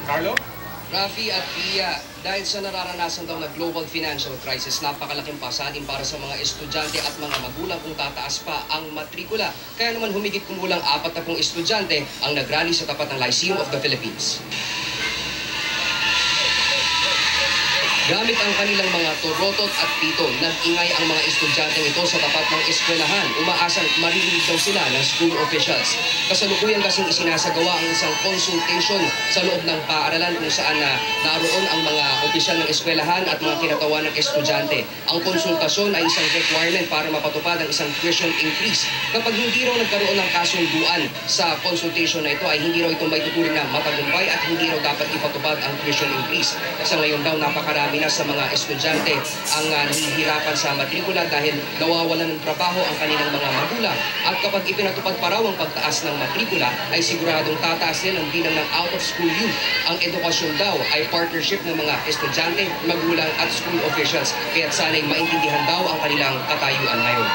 Carlo? Rafi at Pia, dahil sa nararanasan daw na global financial crisis, napakalaking pasanin para sa mga estudyante at mga magulang kung tataas pa ang matrikula. Kaya naman humigit kumulang 40 estudyante ang nagrally sa tapat ng Lyceum of the Philippines. Gamit ang kanilang mga turotot at pito, nag-ingay ang mga estudyanteng ito sa tapat ng eskwelahan. Umaasang maririnig daw sila ng school officials. Kasalukuyan kasing isinasagawa ang isang consultation sa loob ng paaralan kung saan naroon ang mga opisyal ng eskwelahan at mga kinatawan ng estudyante. Ang konsultasyon ay isang requirement para mapatupad ang isang tuition increase. Kapag hindi raw nagkaroon ng kasunduan sa consultation na ito, ay hindi raw ito may tuturing na matagumpay at hindi raw dapat ipatupad ang tuition increase. Sa ngayon daw, napakarami na sa mga estudyante ang nahihirapan sa matrikula dahil nawawalan ng trabaho ang kanilang mga magulang. At kapag ipinatupad pa raw ang pagtaas ng matrikula, ay siguradong tataas din ang bilang ng out-of-school youth. Ang edukasyon daw ay partnership ng mga estudyante, magulang at school officials. Kaya't sana'y maintindihan daw ang kanilang katayuan ngayon.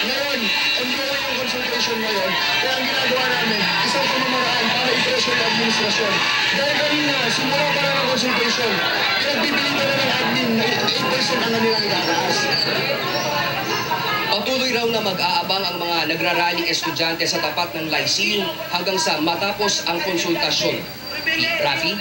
Ngayon, ongoing yung consultation ngayon. Kaya ang ginagawa namin, isang pamamaraan para i-pressure ng administrasyon. Dahil kanina, simula pa lang ang consultation, pinagbibigyan na ng admin na 8% ang kanilang itataas. Patuloy raw na mag-aabang ang mga nagraraling estudyante sa tapat ng Lyceum hanggang sa matapos ang konsultasyon. Rafi?